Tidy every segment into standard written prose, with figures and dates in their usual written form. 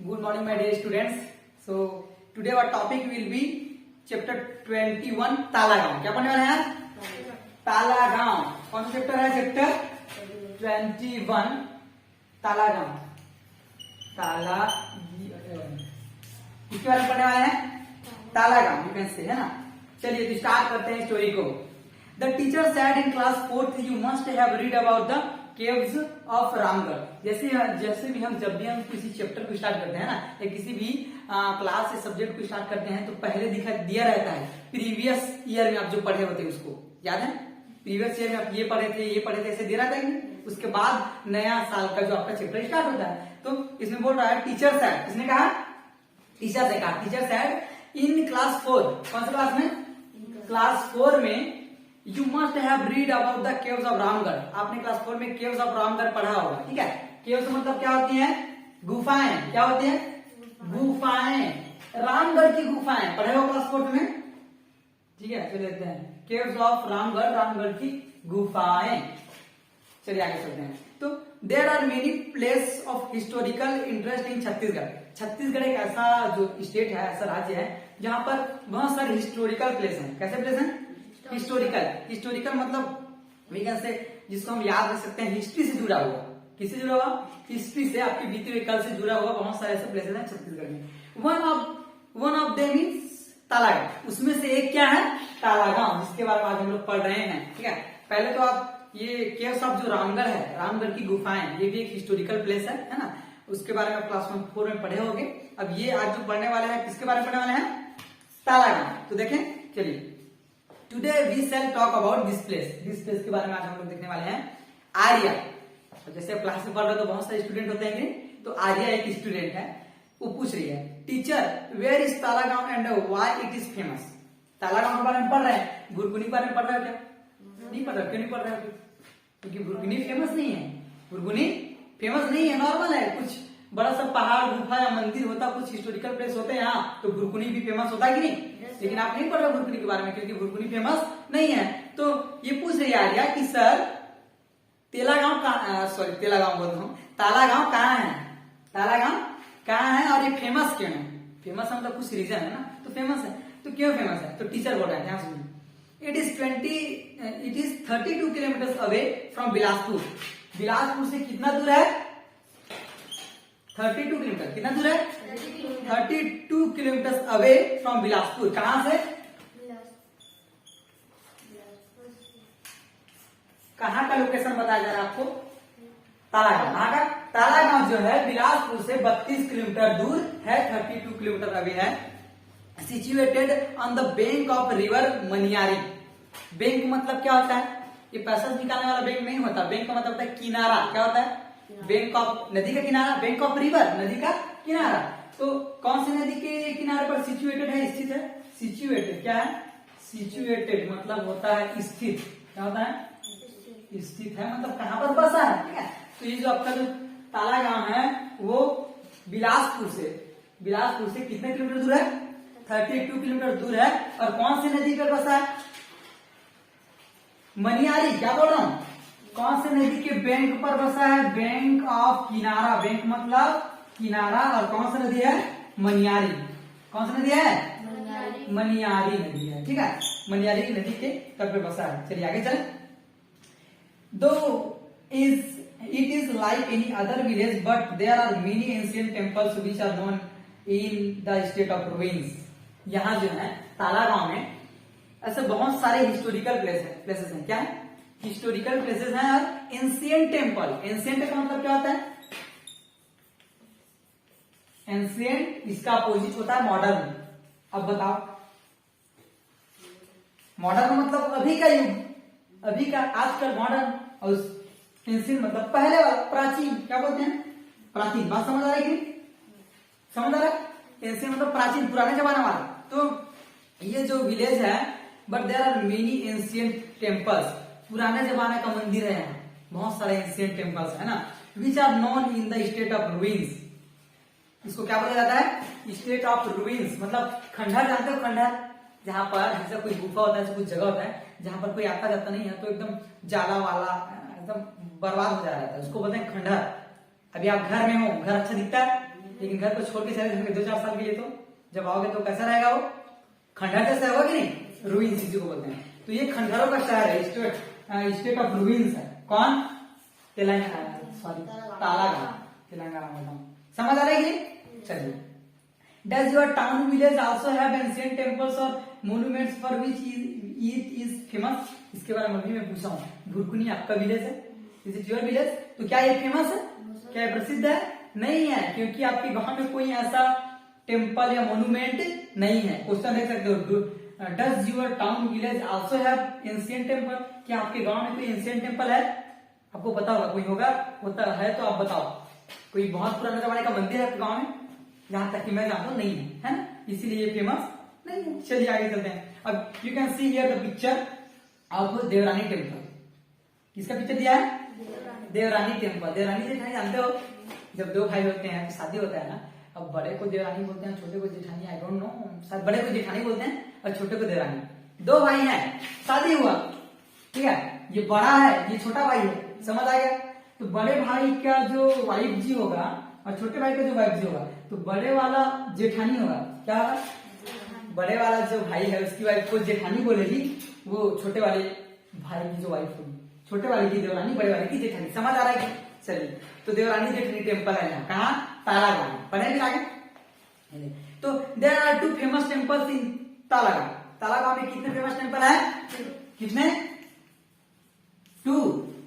Good morning, my dear students. So today our topic will be chapter 21 Talagaon. क्या पढ़ने वाले हैं? तालागांव. कौन सा चैप्टर है? चैप्टर 21 तालागांव. किसके बारे में पढ़ने वाले हैं? तालागांव. यू कैन से, है ना. चलिए तो स्टार्ट करते हैं स्टोरी को. The teacher said in class 4th you must have read about the caves of Ramgarh. जैसे भी हम जब भी हम किसी चैप्टर को स्टार्ट करते हैं ना, या किसी भी क्लास से सब्जेक्ट को स्टार्ट करते हैं तो पहले दिया रहता है प्रीवियस ईयर में आप जो पढ़े होते हैं उसको याद है. प्रीवियस ईयर में आप ये पढ़े थे ऐसे दे रहा था. उसके बाद नया साल का जो आपका चैप्टर स्टार्ट होता है. तो इसमें बोल रहा है टीचर सैड. इसने कहा टीचर सैड इन क्लास 4. कौन सा क्लास में? क्लास 4 में you must have read about the caves of Ramgarh. आपने क्लास 4 में केव्स ऑफ रामगढ़ पढ़ा होगा. ठीक है. केव्स मतलब क्या होती हैं? गुफाएं. क्या होती हैं? गुफाएं. रामगढ़ की गुफाएं पढ़े हो क्लास 4 में. ठीक है. चलिए देखते हैं केव्स ऑफ रामगढ़ की गुफाएं. चलिए आगे चलते हैं. तो there are many place of historical interest in Chhattisgarh. Chhattisgarh एक ऐसा जो स्टेट है, ऐसा राज्य है जहां पर बहुत सारे हिस्टोरिकल प्लेस हैं. कैसे प्लेस हैं? हिस्टोरिकल मतलब वी कैन से जिसको हम याद रख सकते हैं हिस्ट्री से जुड़ा हुआ. किससे जुड़ा हुआ? हिस्ट्री से, आपकी बीते हुए कल से जुड़ा हुआ बहुत सारे ऐसे प्लेसेस हैं छत्तीसगढ़ में. One of them is Talagaon. उसमें से एक क्या है? तालागांव, जिसके बारे में आज हम लोग पढ़ रहे हैं. ठीक है. पहले तो आप ये केव्स ऑफ जो रामगढ़ है, रामगढ़ की गुफाएं, ये भी एक हिस्टोरिकल प्लेस है ना. उसके बारे में क्लास 4 में पढ़े होंगे. अब ये आज जो पढ़ने वाले हैं किसके बारे में पढ़ने वाले हैं? तालागांव. तो देखें. चलिए today we shall talk about this place के बारे में आज हम लोग देखने वाले हैं. आर्या. तो जैसे क्लास में पढ़ रहे हो तो बहुत सारे स्टूडेंट होते हैं. तो आर्या एक स्टूडेंट है. वो पूछ रही है teacher where is Talagaon and why it is famous. Talagaon के बारे में पढ़ रहे हैं. भुरकुनी के बारे में पढ़ रहे हो क्या? नहीं पढ़ रहे. क्यों नहीं पढ़ रहे हो? क्योंकि भुरकुनी फेमस नहीं है. भुरकुनी फेमस नहीं है, नॉर्मल है. कुछ बड़ा सा पहाड़, गुफा या मंदिर होता, कुछ हिस्टोरिकल प्लेस होते हैं यहाँ. तो भुरकुनी भी फेमस होता है कि नहीं? लेकिन आप नहीं पढ़ रहे भुरकुनी के बारे में क्योंकि भुरकुनी फेमस नहीं है. तो ये पूछ रही है कि सर तालागांव बोलता हूँ, तालागांव कहाँ है? तालागांव कहाँ है और ये फेमस क्यों है? फेमस मतलब कुछ रीजन है ना. तो फेमस है तो क्यों फेमस है? तो टीचर बोल रहा है, ध्यान सुनिए. It is 32 kilometre away from Bilaspur. Bilaspur से कितना दूर है? 32 किलोमीटर. कितना दूर है? 32 किलोमीटर अवे फ्रॉम बिलासपुर. कहां से? कहां का लोकेशन बताया जा रहा है आपको? तालागांव. कहां का? तालागांव जो है बिलासपुर से 32 किलोमीटर दूर है. 32 किलोमीटर अवे है. Situated on the bank of river Maniyari. Bank मतलब क्या होता है? ये पैसा निकालने वाला बैंक नहीं होता. बैंक का मतलब होता है किनारा. क्या होता है? बैंक ऑफ नदी का किनारा. बैंक ऑफ रिवर नदी का किनारा. तो कौन सी नदी के किनारे पर सिचुएटेड है? स्थित है. सिचुएटेड क्या है? सिचुएटेड मतलब होता है स्थित. क्या होता है? स्थित है मतलब कहां पर बसा है. ठीक है. तो ये जो आपका जो तालागांव है वो बिलासपुर से कितने किलोमीटर दूर है? 32 किलोमीटर दूर है. और कौन सी नदी पर बसा है? मनियारी. क्या बोल रहा हूं? कौन से नदी के बैंक पर बसा है? बैंक ऑफ किनारा. बैंक मतलब किनारा. और कौन सी नदी है? मनियारी. कौन सी नदी है? मनियारी नदी है. ठीक है. मनियारी नदी के तट पर बसा है. चलिए आगे चलें. Though it is like any other village but there are many ancient temples which are known in the state of ruins. यहाँ जो है तालागांव में ऐसे बहुत सारे हिस्टोरिकल प्लेसेस हैं. क्या है? हिस्टोरिकल प्लेसेस हैं और एंशिएंट टेम्पल. एंशिएंट का मतलब क्या होता है? एंशिएंट इसका अपोजिट होता है मॉडर्न. अब बताओ मॉडर्न मतलब अभी का युग, अभी का आजकल मॉडर्न. और एंशिएंट मतलब पहले वाला, प्राचीन. क्या बोलते हैं? प्राचीन. बात समझ आ रही है कि नहीं? समझ आ रहा है? एंशिएंट मतलब प्राचीन, पुराने जमाना वाला. तो ये जो विलेज है but there are many ancient temples. पुराने जमाने का मंदिर है यहाँ. बहुत सारे एंशिएंट टेम्पल्स है ना. Which are known in the state of ruins. इसको क्या बोला जाता है? स्टेट ऑफ रूइंस मतलब खंडहर. जानते हो खंडहर? जहां पर जैसे कोई गुफा होता है, कुछ जगह होता है जहां पर कोई आता जाता नहीं है, तो एकदम जाला वाला एकदम बर्बाद हो जा रहा है, उसको बोलते हैं खंडहर. अभी आप घर में हो, घर अच्छा दिखता है लेकिन घर को छोड़ के चले जाओगे 2-4 साल के लिए, तो जब आओगे तो कैसा रहेगा वो, खंडहर जैसा होगा कि नहीं, रूइंस इसी को बोलते हैं। तो ये खंडहरों का शहर है, स्टेट ऑफ रूइंस है। कौन? तेलंगाना, सॉरी तालागांव, तेलंगाना बोलता हूँ। समझ आ रहा है कि? चलिए, does your town village also have ancient temples और monuments for which it is famous? इसके बारे में अभी मैं पूछा हूँ, भुरकुनी आपका विलेज है, इज इट योर विलेज? तो क्या ये फेमस है, क्या ये प्रसिद्ध है? नहीं है, क्योंकि आपके गांव में कोई ऐसा टेम्पल या मोन्यूमेंट नहीं है। क्वेश्चन देख सकते हो, does your town village also have ancient temple? क्या आपके गांव में कोई एंशिएंट टेम्पल है? आपको पता होगा, कोई होगा, होता है तो आप बताओ। कोई बहुत पुराने जमाने का मंदिर है आपके गांव में? जहां तक कि मैं जानता हूं नहीं है ना, इसीलिए ये फेमस नहीं है। चलिए आगे चलते हैं। अब you can see here the picture of देवरानी टेम्पल। किसका पिक्चर दिया है? देवरानी टेम्पल। देवरानी जेठानी जानते हो, जब दो भाई होते हैं शादी होता है ना, अब बड़े को देवरानी बोलते हैं, छोटे को जेठानी, आई डोंट नो, शायद बड़े को जेठानी बोलते हैं और छोटे को देवरानी। दो भाई हैं, शादी हुआ, ठीक है, ये बड़ा है, ये छोटा भाई है, समझ आ गया? तो बड़े भाई का जो वाइफ जी होगा और छोटे भाई का जो वाइफ जी होगा, तो बड़े वाला जेठानी होगा, क्या होगा? बड़े वाला जो भाई है उसकी वाइफ को जेठानी बोलेगी, वो छोटे वाले भाई की जो वाइफ होगी, छोटे वाले की देवरानी, बड़े वाले की जेठानी। समझ आ रहा है? चलिए, तो देवरानी जेठानी टेम्पल है यहाँ, कहाँ? तालागांव। पढ़ेंगे आगे? तो there are 2 famous temples in Talagaon. Talagaon में कितने फेमस टेम्पल है? कितने? 2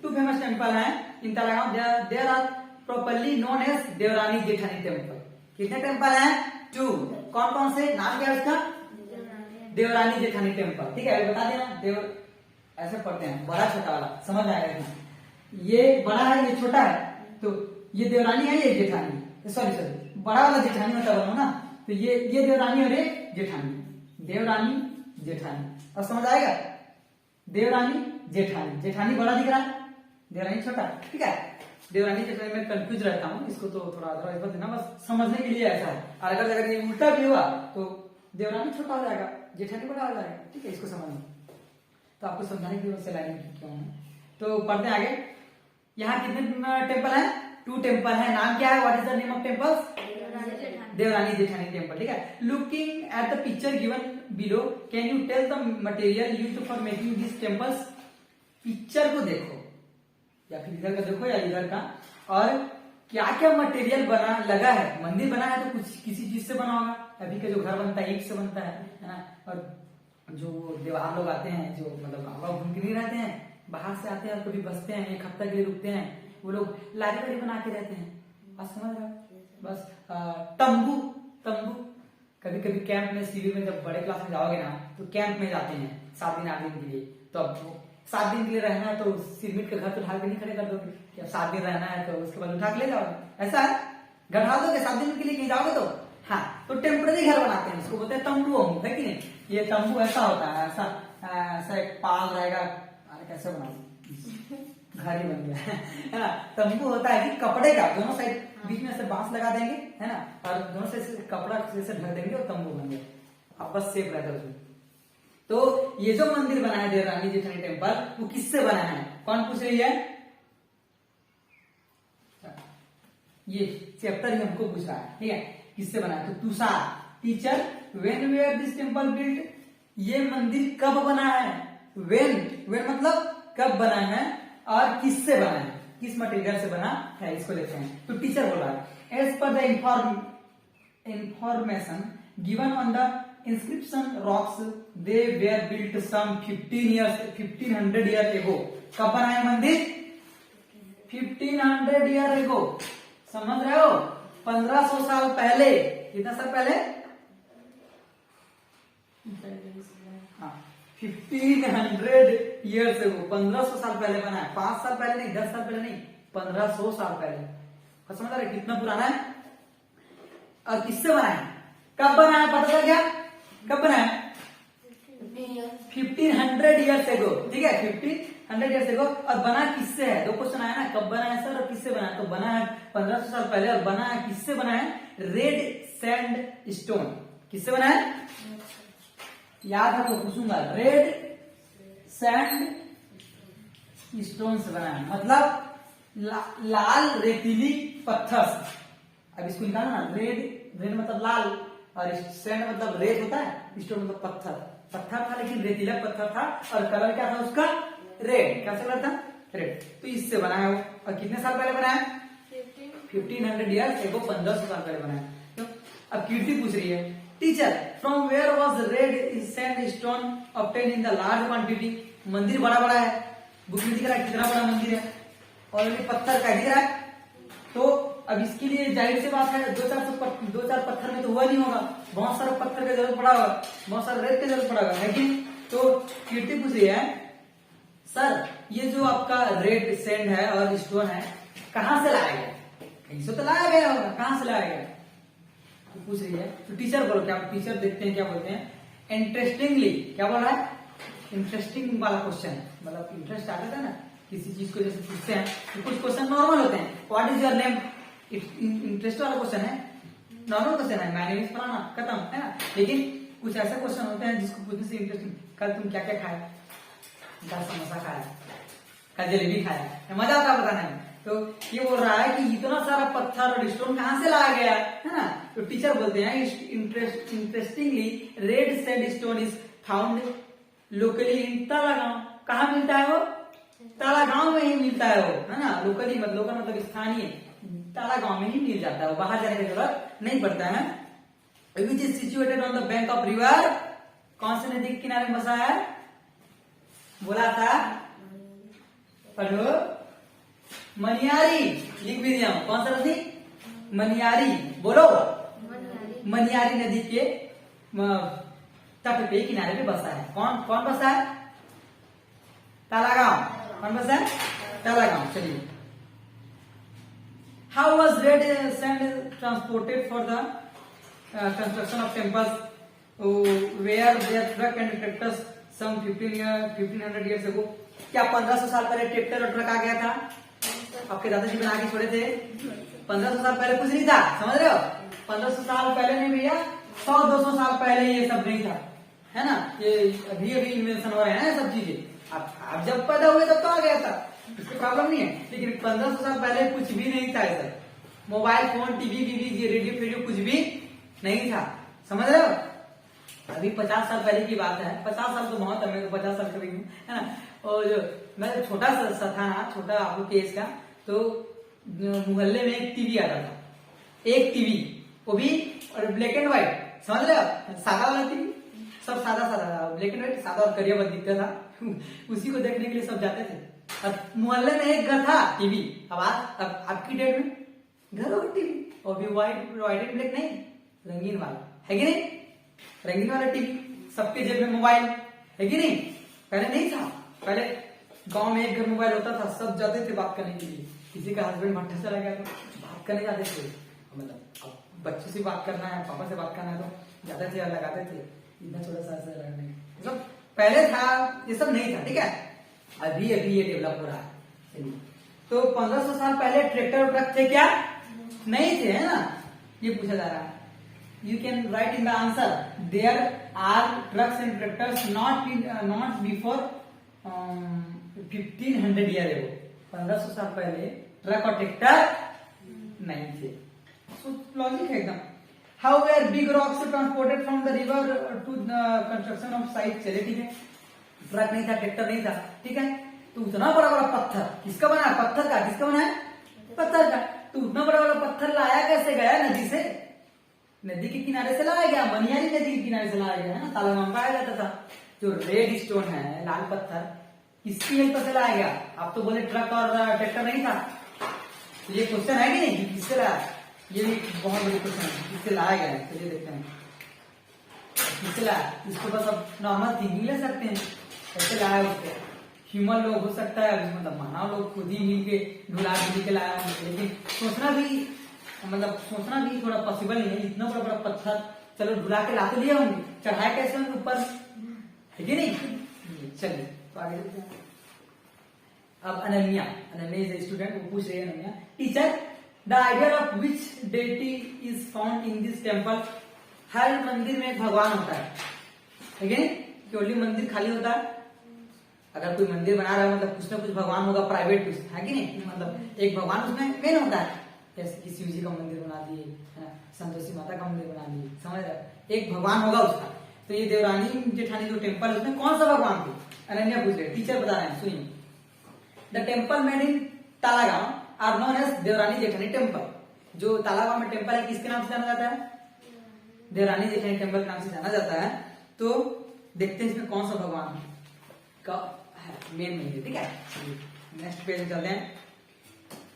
फेमस टेम्पल है in Talagaon. There are properly known as Devrani Jethani temple. कितने टेम्पल है? 2। कौन कौन से? नाम क्या है उसका? देवरानी जेठानी टेम्पल। ठीक है, बता देना। देव ऐसे पढ़ते हैं, बड़ा छोटा वाला, समझ आएगा। ये बड़ा है, ये छोटा है, तो ये देवरानी है, ये जेठानी, सॉरी बड़ा वाला जेठानी होता है ना, तो ये देवरानी और ये जेठानी, देवरानी जेठानी। अब समझ आएगा? देवरानी जेठानी, जेठानी बड़ा दिख रहा है, देवरानी छोटा, ठीक है। देवरानी जेठानी में कंफ्यूज रहता हूँ, इसको तो थोड़ा अदरवाइज बता देना, बस समझने के लिए ऐसा है। और अगर ये उल्टा भी हुआ तो देवरानी छोटा हो जाएगा, जेठानी बड़ा हो जाएगा, ठीक है, इसको समझना। तो आपको समझाने की वजह से लाइन क्यों है। तो पढ़ते हैं आगे। यहाँ कितने टेम्पल है? 2 टेम्पल है। नाम क्या है? What is the name of temples? Devrani Jethani temple, ठीक है। Looking at the picture given below, can you tell the material used for making this temples? Picture को देखो, या फिर इधर का देखो या इधर का, और क्या क्या मटेरियल बना लगा है। मंदिर बना है तो कुछ किसी चीज से बना होगा। अभी का जो घर बनता है ईंट से बनता है ना। और जो देवार लोग आते हैं, जो मतलब गाँव घूम के नहीं रहते हैं, बाहर से आते हैं, कभी बसते हैं, 1 हफ्ता के लिए रुकते हैं, वो लोग लारी वारी बना के रहते हैं। बस समझ रहे हो? बस तंबू, कभी कभी कैंप में, शिविर में, जब बड़े क्लास में जाओगे ना, तो कैंप में जाते हैं 7 दिन 8 दिन के लिए। तो अब 7 दिन के लिए रहना है तो सिरमिट के घर तो ढाल के नहीं खड़े कर दोगे कि अब 7 दिन रहना है, तो उसके बाद उठा के ले जाओगे। ऐसा है? घर ढाल दोगे 7 दिन के लिए कहीं जाओगे तो? हाँ, तो टेम्पररी घर बनाते हैं, उसको बोलते हैं तंबू, है कि नहीं? ये तंबू ऐसा होता है, ऐसा एक पाल रहेगा, कैसे बनाओ, घर ही बन गया है ना। तंबू होता है कि कपड़े का, दोनों साइड बीच में से बांस लगा देंगे, है ना, और दोनों से कपड़ा से ढक देंगे और तंबू बन गया। अब बस सेफ रहता है उसमें। तो ये जो मंदिर बना है देवरानी जेठानी टेम्पल, वो किससे बना है? कौन पूछ रही है? ये चैप्टर ही हमको पूछ रहा है, ठीक है, किससे बना है? तो Tushar teacher, when were this temple built? ये मंदिर कब बना है? व्हेन मतलब कब बना है और किससे बना है, किस मटेरियल से बना है, इसको लेते हैं। तो टीचर बोला as per the information given on the inscription rocks they were built some 1500 year ago. कब बना है मंदिर? 1500 ईयर एगो। समझ रहे हो? 1500 साल पहले। कितना साल पहले? हाँ, 1500 ईयर्स एगो, 1500 साल पहले बना है। 5 साल पहले नहीं, 10 साल पहले नहीं, 1500 साल पहले। समझ रहे कितना पुराना है और किससे बना है, कब बना है, पता चल गया? कब बना है? 1500 ईयर्स एगो, ठीक है, 1500 ईयर्स एगो। और बना किससे है? 2 क्वेश्चन आया ना, कब बना है सर और किससे बना है? तो बना है 1500 साल पहले, और बना है किससे बना है? Red sand stone. किससे बना है? याद रखो, पूछूंगा। रेड सैंड स्टोन से बना है, मतलब लाल रेतीली पत्थर से। अब इसको निकालना ना, रेड, रेड मतलब लाल, और सैंड मतलब रेत होता है, स्टोन मतलब पत्थर, पत्थर था लेकिन रेतीला पत्थर था, और कलर क्या था उसका, रेड, क्या कलर था, रेड। तो इससे बनाया वो, और कितने साल पहले बनाया, 1500 ईयर्स एगो, 1500 साल पहले बनाया। तो अब कीर्ति पूछ रही है, teacher from where was red sand stone obtain in the large quantity. मंदिर बड़ा बड़ा है, बुक में दिख रहा है कितना बड़ा मंदिर है, और ये पत्थर का दिख रहा है, तो अब इसके लिए जाहिर सी बात है, दो चार पत्थर में तो हुआ नहीं होगा, बहुत सारे पत्थर की जरूरत पड़ा होगा, बहुत सारे रेत की जरूरत पड़ा होगा, है कि नहीं? तो कीर्ति पूछ रही है, सर ये जो आपका रेड सैंड है और स्टोन है कहां से लाया गया, कहीं से तो लाया गया होगा, कहां से लाया गया, तो पूछ रही है। तो टीचर बोलो, क्या टीचर देखते हैं क्या बोलते हैं, इंटरेस्टिंगली, क्या बोल रहा है, इंटरेस्टिंग वाला क्वेश्चन, मतलब इंटरेस्ट आता था ना किसी चीज को, जैसे पूछते हैं तो कुछ क्वेश्चन नॉर्मल होते हैं, what is your name, interest वाला क्वेश्चन है, नॉर्मल क्वेश्चन है, माय नेम इज फलाना, खत्म, है ना। लेकिन कुछ ऐसे क्वेश्चन होते हैं जिसको पूछने से इंटरेस्टिंग, कल तुम क्या क्या खाया, कल समोसा खाया, कल जलेबी खाया, मजा आता बताने में। तो ये बोल रहा है कि इतना सारा पत्थर और स्टोन कहां से लाया गया, है ना। तो टीचर बोलते हैं, interestingly red sand stone is found locally in Talagaon. कहाँ मिलता है वो, तालागांव में ही मिलता है वो, है ना। लोकली मतलब स्थानीय, तालागांव में ही मिल जाता है वो, बाहर जाने की जरूरत नहीं पड़ता है। Which is situated on the bank of river, कौन से नदी के किनारे में बसा है, बोला था, पढ़ो, मनियारी, लिख भी दिया हूं, कौन सा नदी, मनियारी, बोलो, मनियारी नदी के तट पे किनारे पे बसा है। कौन कौन बसा है, तालागांव, कौन बसा है, तालागांव। चलिए, how was red sand transported for the construction of temples were there truck and tractors some 1500 years ago. क्या 1500 साल पहले ट्रैक्टर और ट्रक आ गया था, आपके दादाजी बना के छोड़े थे, 1500 साल पहले कुछ नहीं था, समझ रहे हो, 1500 साल पहले नहीं भैया, 100-200 साल पहले ये सब नहीं था, है ना। ये अभी इन्वेंशन हो रहे हैं सब चीजें, अब जब पैदा हुए तब तो आ गया था, इसकी प्रॉब्लम नहीं है। लेकिन 1500 साल पहले कुछ भी नहीं था, ऐसा मोबाइल फोन टीवी रेडियो कुछ भी नहीं था, समझ रहे हो। अभी 50 साल पहले की बात है, 50 साल तो बहुत है, मैं तो 50 साल का भी हूँ, है ना। और जो मैं छोटा सा था ना, छोटा आपको केस का, तो मोहल्ले में एक टीवी आता था, एक टीवी, वो भी और ब्लैक एंड व्हाइट, समझ रहे हो, सादा वाला टीवी, सब सादा सादा, ब्लैक एंड व्हाइट, सादा और करिया बस दिखता था उसी को देखने के लिए सब जाते थे। अब मोहल्ले में एक घर था टीवी, अब आपकी डेट में घर होगा टीवी, और भी व्हाइट एंड ब्लैक नहीं, रंगीन वाला, है कि नहीं, रंगीन वाला टीवी, सबके जेब में मोबाइल, है कि नहीं। पहले नहीं था, पहले गांव में एक घर मोबाइल होता था, सब जाते थे बात करने के लिए, किसी का हस्बैंड भट्टा चला गया तो बात करने जाते थे, मतलब अब बच्चे से बात करना है, पापा से बात करना है तो जाते थे और लगाते थे, इतना छोटा सा ऐसा लगने, मतलब पहले था, ये सब नहीं था, ठीक है। अभी ये डेवलप हो रहा है। चलिए, तो 1500 साल पहले ट्रैक्टर और ट्रक थे क्या, नहीं थे, है ना, ये पूछा जा रहा है। You can write in the answer, there are trucks and tractors not before 1500 year ago. 1500 साल पहले ट्रक और ट्रैक्टर नहीं थे, लॉजिक है एकदम। How were big rocks transported from the river to the construction of site? चले, ठीक है, ट्रक नहीं था, ट्रैक्टर नहीं था, ठीक है, तो उतना बड़ा बड़ा पत्थर किसका बना है, पत्थर का, किसका बना है, पत्थर का। तो उतना बड़ा बड़ा पत्थर लाया कैसे गया, नदी से, नदी के किनारे से लाया गया, मनियारी नदी के किनारे से लाया गया, है ना, तालागांव पाया जाता था। जो रेड स्टोन है, लाल पत्थर, किसकी हेल्प से लाया गया, आप तो बोले ट्रक और ट्रैक्टर नहीं था, तो ये क्वेश्चन है कि नहीं, किससे लाया, ये भी बहुत बड़ी क्वेश्चन है, किससे लाया गया है, चलिए देखते हैं किससे लाया। इसको बस अब नॉर्मल थिंकिंग ले सकते हैं, कैसे लाया उसको, ह्यूमन लोग हो सकता है, मतलब मानव लोग खुद ही मिल के ढुला के लाया, लेकिन सोचना भी थोड़ा पॉसिबल नहीं है, इतना बड़ा बड़ा पत्थर, चलो ढुला के ला तो लिया होंगे, चढ़ाया कैसे होंगे ऊपर, है कि नहीं। चलिए तो आगे देखते हैं। अब अनन्या इज ए स्टूडेंट, वो पूछ रही है Ananya, teacher the idea of which deity is found in this temple. हर मंदिर में एक भगवान होता है कि नहीं, केवली मंदिर खाली होता है, अगर कोई मंदिर बना रहा है मतलब कुछ ना कुछ भगवान होगा, प्राइवेट कुछ, है कि नहीं, मतलब एक भगवान उसमें मेन होता है। जैसे कि शिव जी का मंदिर बना दिए, है ना, संतोषी माता का मंदिर बना दिए, समझ रहे, एक भगवान होगा उसका। तो ये देवरानी जेठानी जो टेम्पल है उसमें कौन सा भगवान थे, अनन्या पूछ रहे, टीचर बता रहे हैं, सुनिए। The temple made in Talagaon are known as Devrani Jethani temple. जो तालागांव में टेम्पल है किसके नाम से जाना जाता है, देवरानी जेठानी टेम्पल के नाम से जाना जाता है। तो देखते हैं इसमें कौन सा भगवान का मेन मंदिर, ठीक है। नेक्स्ट पेज में चलते हैं।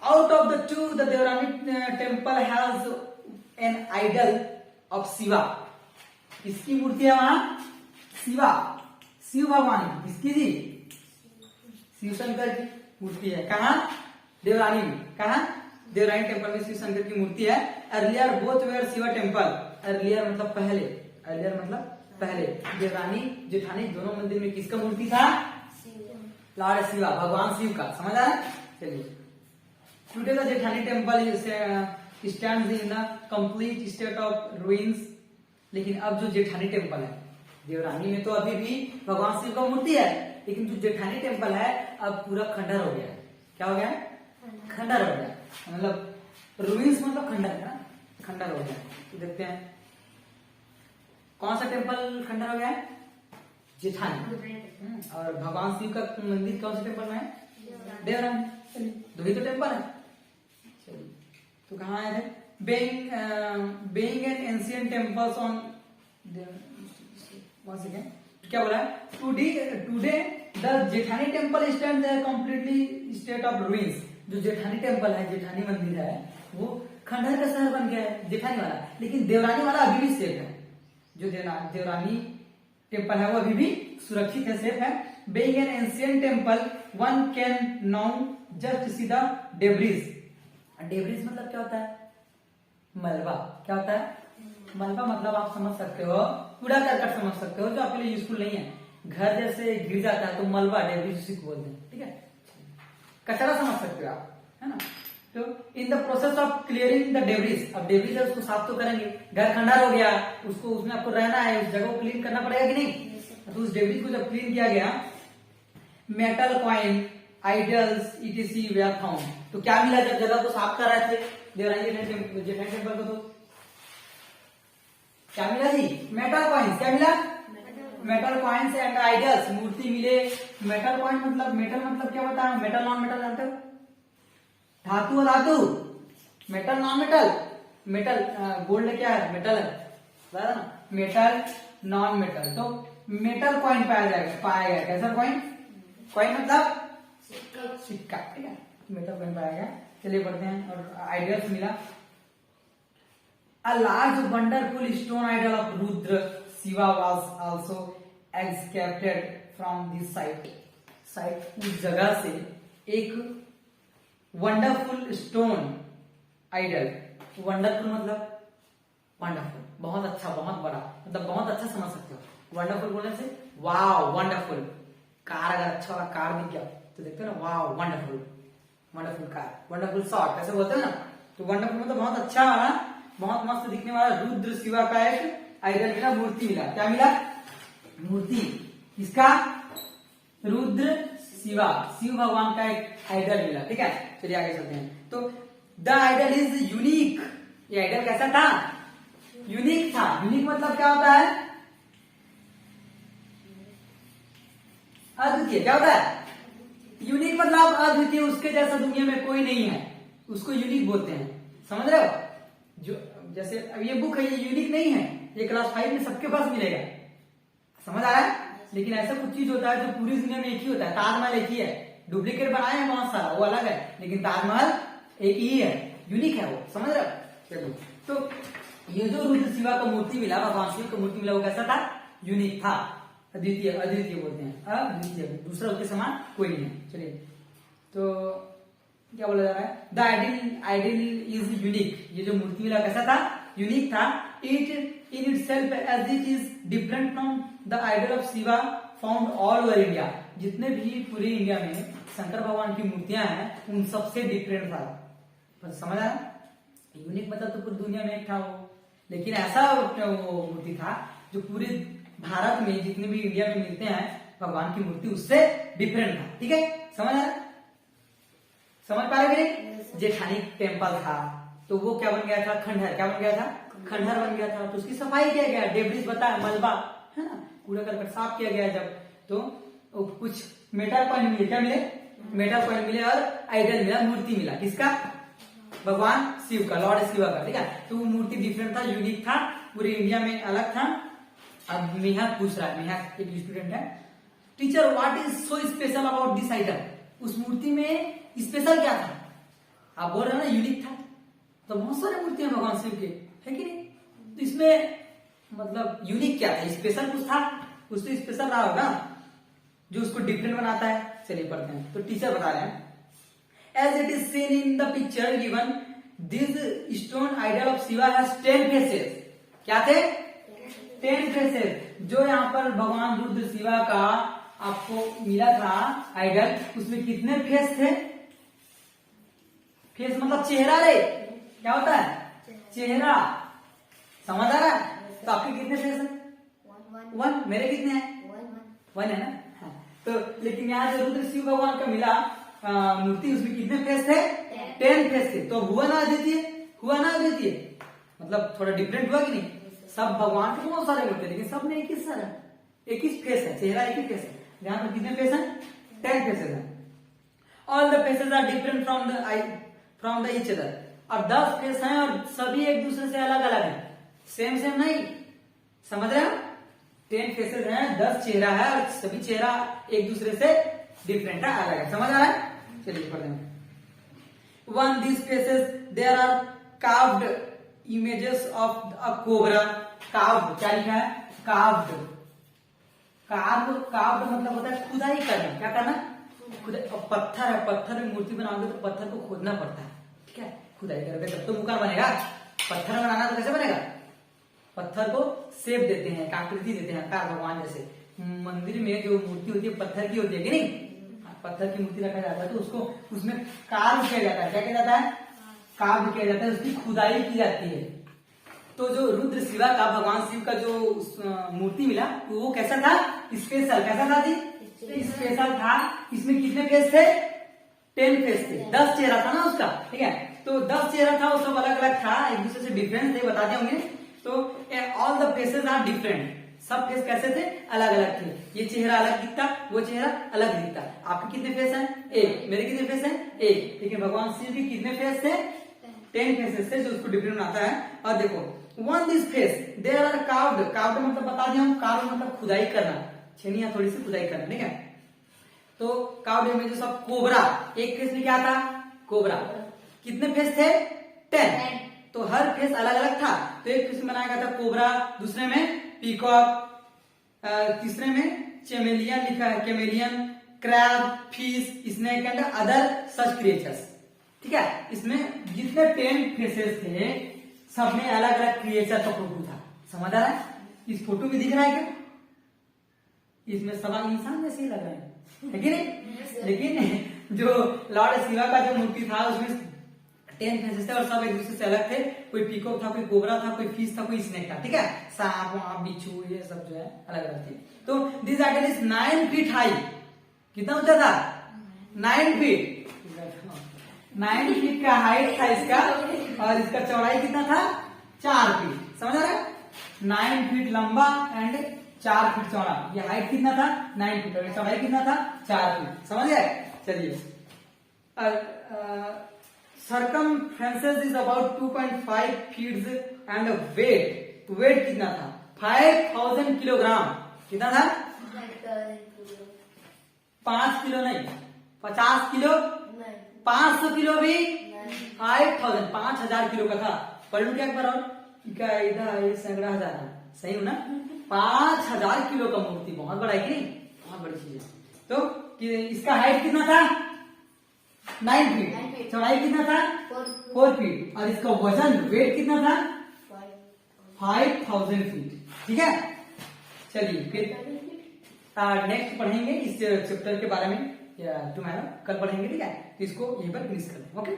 Out of the two the Devrani temple has an idol of Shiva. किसकी मूर्ति है वहां, शिवा, शिव भगवान की, किसकी जी, शिव शंकर की मूर्ति है। कहा, देवरानी में, कहा देवरानी टेम्पल में शिव शंकर की मूर्ति है। Earlier both were Shiva temple, earlier मतलब पहले, अर्लियर मतलब पहले, देवरानी जेठानी दोनों मंदिर में किसका मूर्ति था, लॉर्ड शिवा, भगवान शिव का, समझ आ रहा है। चलिए, टुडे द जेठानी temple stands in the complete state of ruins. लेकिन अब जो जेठानी टेम्पल है, देवरानी में तो अभी भी भगवान शिव का मूर्ति है, लेकिन जो जेठानी टेम्पल है अब पूरा खंडर हो गया है। क्या हो गया है, खंडर हो गया, मतलब रूइंस मतलब खंडर है ना, खंडर हो गया। तो देखते हैं कौन सा टेम्पल खंडर हो गया है, जेठानी। और भगवान शिव का मंदिर कौन से टेम्पल में है, देवरानी। चलिए, दो ही तो टेम्पल है। चलिए, तो कहाँ आए थे, being an ancient temples on once again, क्या बोला है, today the जेठानी टेम्पल स्टैंड है completely state of ruins। जो जेठानी टेम्पल है, जेठानी मंदिर है, वो खंडहर का शहर बन गया है, जेठानी वाला। लेकिन देवरानी वाला अभी भी सेफ है, जो देवरानी टेम्पल है वो अभी भी सुरक्षित है, सेफ है। being an ancient temple one can now just see the debris। debris मतलब क्या होता है, मलबा। क्या होता है, मलबा मतलब आप समझ सकते हो, कूड़ा करकट समझ सकते हो, जो आपके लिए यूजफुल नहीं है। घर जैसे गिर जाता है तो मलबा, डेब्रिज उसी को बोलते हैं, ठीक है, कचरा समझ सकते हो आप, है ना। तो in the process of clearing the debris, अब डेब्रिज है उसको साफ तो करेंगे, घर खंडर हो गया, उसको उसमें आपको रहना है, उस जगह को क्लीन करना पड़ेगा कि नहीं। तो उस डेब्रिज को जब क्लीन किया गया, metal coin idols ETC were found. तो क्या मिला जब जगह को साफ कर रहे थे देवरानी जेठानी टेम्पल को, तो क्या मिला जी, मेटल कॉइन्स। क्या मिला, मेटल कॉइन्स एंड आइडल्स, मूर्ति मिले। मेटल कॉइन मतलब, मेटल मतलब क्या बताया, मेटल नॉन मेटल जानते हो, धातु और धातु, metal non metal, metal gold क्या है, मेटल है ना, मेटल नॉन मेटल। तो मेटल कॉइन पाया गया, कैसा कॉइन, कॉइन मतलब सिक्का, ठीक है, मेटल कॉइन पाया गया। चलिए बढ़ते हैं, और आइडल्स मिला। A large wonderful stone idol of Rudra Shiva was also excavated from this site। उस जगह से एक वंडरफुल स्टोन आइडल, वंडरफुल मतलब वंडरफुल, बहुत अच्छा, बहुत बड़ा, मतलब बहुत अच्छा समझ सकते हो। वंडरफुल बोलने से वाव, वंडरफुल कार, अगर अच्छा वाला कार दिख गया तो देखते हो ना, wow wonderful, wonderful car, wonderful shot ऐसे बोलते हैं ना। तो वंडरफुल मतलब बहुत अच्छा वाला, बहुत मस्त दिखने वाला रुद्र शिवा का एक आइडल मिला, मूर्ति मिला। क्या मिला, मूर्ति, इसका रुद्र शिवा, शिव भगवान का एक आइडल मिला, ठीक है। चलिए आगे चलते हैं। तो द आइडल इज यूनिक। ये आइडल कैसा था, यूनिक था। यूनिक मतलब क्या होता है, अद्वितीय। क्या होता है, यूनिक मतलब अद्वितीय, उसके जैसा दुनिया में कोई नहीं है, उसको यूनिक बोलते हैं, समझ रहे हो। जो जैसे अब ये बुक है, ये यूनिक नहीं है, ये क्लास 5 में सबके पास मिलेगा, समझ आ रहा है। लेकिन ऐसा कुछ चीज होता है जो पूरी दुनिया में एक ही होता है। ताजमहल एक ही है, डुप्लीकेट बनाए हैं बहुत सारा, वो अलग है, लेकिन ताजमहल एक ही है, यूनिक है वो, समझ रहे हो। चलिए, तो ये जो रुद्र शिवा का मूर्ति मिला, भगवान शिव का मूर्ति मिला, वो कैसा था, यूनिक था, अद्वितीय, अद्वितीय बोलते हैं, अद्वितीय, दूसरा उसके समान कोई नहीं है। चलिए, तो क्या बोला जा रहा है, द आइडल इज यूनिक। ये जो मूर्ति मिला कैसा था, यूनिक था। It in itself as it is different from the idol of Shiva found all over India. जितने भी पूरे इंडिया में शंकर भगवान की मूर्तियां हैं, उन सबसे डिफरेंट था, समझ आया। यूनिक मतलब तो पूरी दुनिया में एक था वो, लेकिन ऐसा वो मूर्ति था जो पूरे भारत में जितने भी इंडिया में मिलते हैं भगवान की मूर्ति, उससे डिफरेंट था, ठीक है, समझ आया, समझ पा रहे। जेठानी टेम्पल था, तो वो क्या बन गया था, खंडहर। क्या बन गया था, खंडहर बन गया था। तो उसकी सफाई किया गया, डेब्रिस बता, मलबा है ना, कूड़ा करकट साफ किया गया जब, तो कुछ मेटल कॉइन मिले। क्या मिले, मेटल कॉइन मिले और आइडल मिला, मूर्ति मिला। किसका, भगवान शिव का, लॉर्ड शिवा का। ठीक है, तो वो मूर्ति डिफरेंट था, यूनिक था, पूरे इंडिया में अलग था। अब मेहक पूछ रहा है, मेहक एक स्टूडेंट है, teacher what is so special about this item. उस मूर्ति में स्पेशल क्या था, आप बोल रहे हो ना यूनिक था, तो बहुत सारे मूर्ति हैं भगवान शिव के, है कि नहीं, तो इसमें मतलब यूनिक क्या था, स्पेशल कुछ था, कुछ तो स्पेशल रहा होगा जो उसको डिफरेंट बनाता है। चलिए पढ़ते हैं। तो टीचर बता रहे हैं, as it is seen in the picture given this stone idol of Shiva has 10 faces. क्या थे, 10 फेसेस। जो यहाँ पर भगवान रुद्र शिवा का आपको मिला था आइडल, उसमें कितने फेस थे, फेस मतलब चेहरा रे, क्या होता है चेहरा, समझ आ रहा है। तो आपके कितने फेस हैं, 1, मेरे कितने हैं, 1 है ना। हाँ। तो लेकिन यहाँ जो रुद्र शिव भगवान का मिला मूर्ति, उसमें कितने फेस थे, 10 फेस थे। तो हुआ ना अद्वितीय, हुआ ना अद्वितीय, मतलब थोड़ा डिफरेंट हुआ कि नहीं। सब भगवान के बहुत सारे मूर्ति, लेकिन सब में एक ही सर है, एक ही फेस है, चेहरा एक ही फेस है। यहाँ पर कितने फेस हैं, 10 फेसेस हैं। All the faces are different from the each other. और 10 फेस हैं और सभी एक दूसरे से अलग अलग हैं, सेम सेम नहीं, समझ रहे हो। 10 फेसेस हैं, 10 चेहरा है और सभी चेहरा एक दूसरे से डिफरेंट है, अलग है, समझ आ रहा है। चलिए पढ़ते हैं। On this faces there are carved images of a cobra. Carved क्या लिखा है, कार्व्ड, कार्व्ड मतलब होता है खुदाई करना। क्या करना, खुदाई। पत्थर है, पत्थर में मूर्ति बनाओगे तो पत्थर को खोदना पड़ता है, ठीक है, खुदाई करोगे तब तो मुकार बनेगा। पत्थर में बनाना तो कैसे बनेगा, पत्थर को शेप देते हैं, आकृति देते हैं, आकार। भगवान जैसे मंदिर में जो मूर्ति होती है पत्थर की होती है कि नहीं, पत्थर की मूर्ति रखा जाता है, तो उसको उसमें कार्व किया जाता है। क्या किया जाता है, कार्व किया जाता है, उसकी खुदाई की जाती है। तो जो रुद्र शिवा का, भगवान शिव का जो मूर्ति मिला, तो वो कैसा था, स्पेशल। कैसा था जी, स्पेशल था। इसमें कितने फेस थे, 10 फेस थे, 10 चेहरा था ना उसका, ठीक है। तो 10 चेहरा था, वो सब अलग अलग था, एक दूसरे से डिफरेंस थे, बता होंगे। तो all the faces are different, सब फेस कैसे थे, अलग अलग थे। ये चेहरा अलग दिखता, वो चेहरा अलग दिखता। आपके कितने फेस हैं, 1, मेरे कितने फेस हैं, 1, लेकिन भगवान शिव के कितने फेस थे, 10 फेसेस थे, जो उसको डिफरेंट बनाता है। और देखो, on this face there are carved. Carved मतलब बता दिया हम, कार्व मतलब खुदाई करना, छेनिया थोड़ी सी खुदाई करना, ठीक है। तो कार्व्ड इमेजेस ऑफ कोबरा, एक फेस में क्या था, कोबरा। कितने फेस थे, 10। तो हर फेस अलग अलग था। तो एक फेस में बनाया गया था कोबरा, दूसरे में पीकॉक, तीसरे में चेमेलियन लिखा है, chameleon, crab, fish, snake and other such creatures, ठीक है। इसमें जितने 10 फेसेस थे, सब में अलग अलग क्रिएचर का फोटो था, समझ आ रहा है। इस फोटो में दिख रहा है क्या, इसमें सवाल इंसान जैसे ही लग रहे हैं, है कि नहीं। लेकिन जो लॉर्ड शिवा का जो मूर्ति था, उसमें 10 फेसेस थे और सब एक दूसरे से अलग थे। कोई पीकॉक था, कोई कोबरा था, कोई फिश था, कोई स्नेक था, ठीक है। सांप, वहां बिच्छू, ये सब जो है अलग अलग थे। तो this idol is 9 feet high. कितना ऊंचा था, 9 फीट। 9 फीट का हाइट था इसका, और इसका चौड़ाई कितना था, 4 फीट। समझ आ रहा है, 9 फीट लंबा एंड 4 फीट चौड़ा। ये हाइट कितना था, 9 फीट, और चौड़ाई कितना था, 4 फीट। समझ गए। चलिए, circumference is about 2.5 feet and weight, wait कितना था, 5000 किलोग्राम। कितना था, 5 किलो नहीं, 50 किलो, 500 किलो भी, 5000 किलो का था। पढ़ लो क्या एक बार, और इधर सैकड़ा हजार है, सही हो ना। 5000 किलो का मूर्ति, बहुत बड़ा है कि नहीं, बहुत बड़ी चीज है। तो इसका हाइट कितना था, 9 फीट, चौड़ाई कितना था, 4 फीट, और इसका वजन, वेट कितना था, 5000 फीट, ठीक है। चलिए फिर नेक्स्ट पढ़ेंगे इस चैप्टर के बारे में, टुमारो कल पढ़ेंगे, ठीक है। तो इसको यहीं पर फिनिश कर दें, ओके।